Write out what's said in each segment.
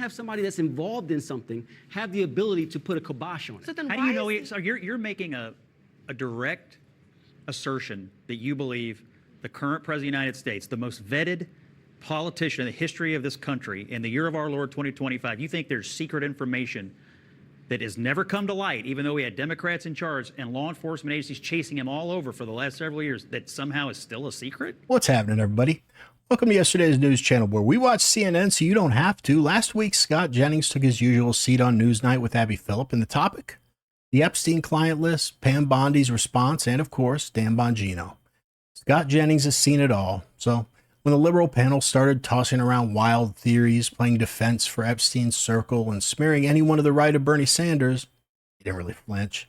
have somebody that's involved in something have the ability to put a kibosh on it. So then How do you know? So you're making a direct assertion that you believe the current president of the United States, the most vetted politician in the history of this country, in the year of our Lord 2025, you think there's secret information that has never come to light, even though we had Democrats in charge and law enforcement agencies chasing him all over for the last several years, that somehow is still a secret? What's happening, everybody? Welcome to yesterday's news channel, where we watch CNN so you don't have to. Last week, Scott Jennings took his usual seat on Newsnight with Abby Phillip, and the topic? The Epstein client list, Pam Bondi's response, and of course, Dan Bongino. Scott Jennings has seen it all, so when the liberal panel started tossing around wild theories, playing defense for Epstein's circle, and smearing anyone to the right of Bernie Sanders, he didn't really flinch.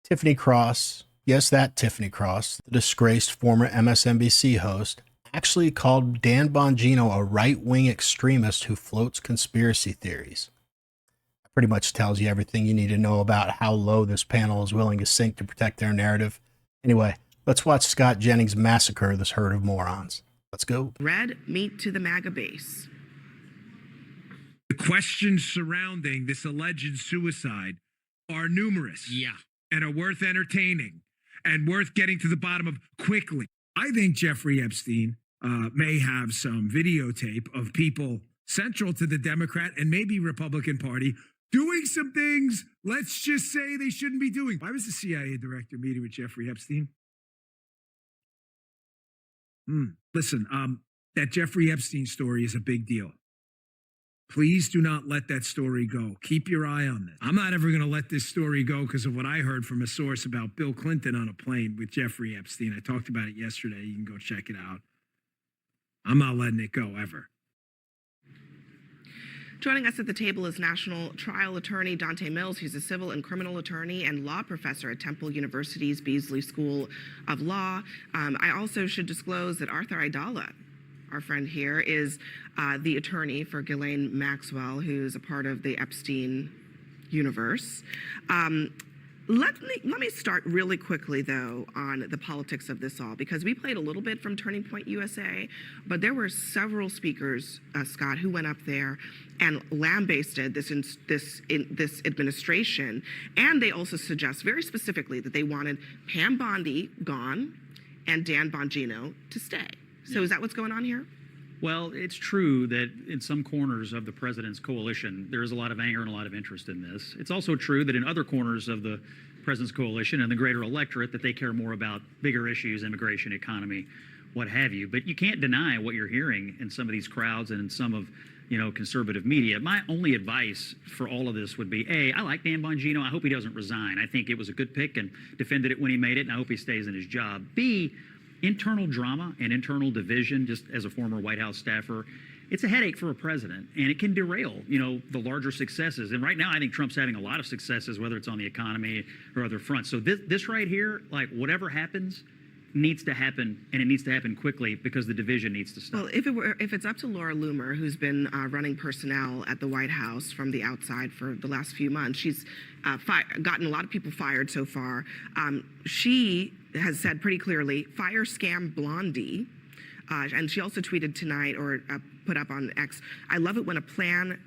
Tiffany Cross, yes, that Tiffany Cross, the disgraced former MSNBC host, actually called Dan Bongino a right-wing extremist who floats conspiracy theories. That pretty much tells you everything you need to know about how low this panel is willing to sink to protect their narrative. Anyway, let's watch Scott Jennings massacre this herd of morons. Let's go. Red meat to the MAGA base. The questions surrounding this alleged suicide are numerous. And are worth entertaining and worth getting to the bottom of quickly. I think Jeffrey Epstein may have some videotape of people central to the Democrat and maybe Republican Party doing some things, let's just say, they shouldn't be doing. Why was the CIA director meeting with Jeffrey Epstein? Listen, that Jeffrey Epstein story is a big deal. Please do not let that story go. Keep your eye on this. I'm not ever going to let this story go because of what I heard from a source about Bill Clinton on a plane with Jeffrey Epstein. I talked about it yesterday. You can go check it out. I'm not letting it go ever. Joining us at the table is national trial attorney Dante Mills, who's a civil and criminal attorney and law professor at Temple University's Beasley School of Law. I also should disclose that Arthur Aidala, our friend here, is the attorney for Ghislaine Maxwell, who's a part of the Epstein universe. Let me start really quickly, though, on the politics of this all, because we played a little bit from Turning Point USA, but there were several speakers, Scott, who went up there and lambasted this administration, and they also suggest very specifically that they wanted Pam Bondi gone and Dan Bongino to stay. So is that what's going on here? Well, it's true that in some corners of the president's coalition, there is a lot of anger and a lot of interest in this. It's also true that in other corners of the president's coalition and the greater electorate, that they care more about bigger issues, immigration, economy, what have you. But you can't deny what you're hearing in some of these crowds and in some of, conservative media. My only advice for all of this would be, A, I like Dan Bongino. I hope he doesn't resign. I think it was a good pick and defended it when he made it, and I hope he stays in his job. B, internal drama and internal division, just as a former White House staffer, it's a headache for a president, and it can derail, the larger successes. And right now, I think Trump's having a lot of successes, whether it's on the economy or other fronts. So this right here, like whatever happens, needs to happen, and it needs to happen quickly because the division needs to stop. Well, if it's up to Laura Loomer, who's been running personnel at the White House from the outside for the last few months, she's gotten a lot of people fired so far. She has said pretty clearly, fire scam Blondie. And she also tweeted tonight, or put up on X, I love it when a plan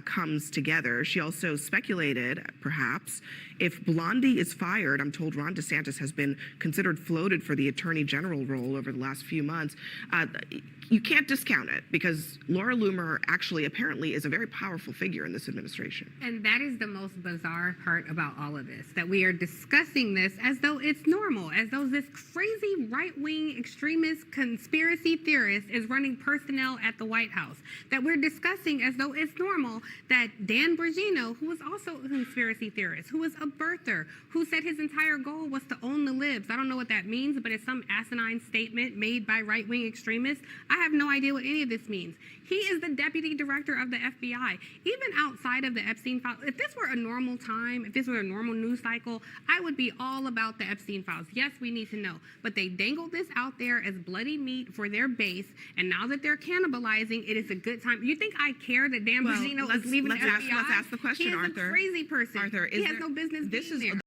comes together. She also speculated, perhaps, if Blondie is fired, I'm told Ron DeSantis has been considered floated for the attorney general role over the last few months. You can't discount it, because Laura Loomer actually apparently is a very powerful figure in this administration. And that is the most bizarre part about all of this, that we are discussing this as though it's normal, as though this crazy right-wing extremist conspiracy theorist is running personnel at the White House, that we're discussing as though it's normal that Dan Bongino, who was also a conspiracy theorist, who was a birther, who said his entire goal was to own the libs. I don't know what that means, but it's some asinine statement made by right-wing extremists. I have no idea what any of this means. He is the deputy director of the FBI. Even outside of the Epstein files, if this were a normal time, if this were a normal news cycle, I would be all about the Epstein files. Yes, we need to know. But they dangled this out there as bloody meat for their base, and now that they're cannibalizing, it is a good time. You think I care that Dan Bongino is leaving the FBI? Let's ask the question, he is Arthur. A crazy person. Arthur, he has no business being there.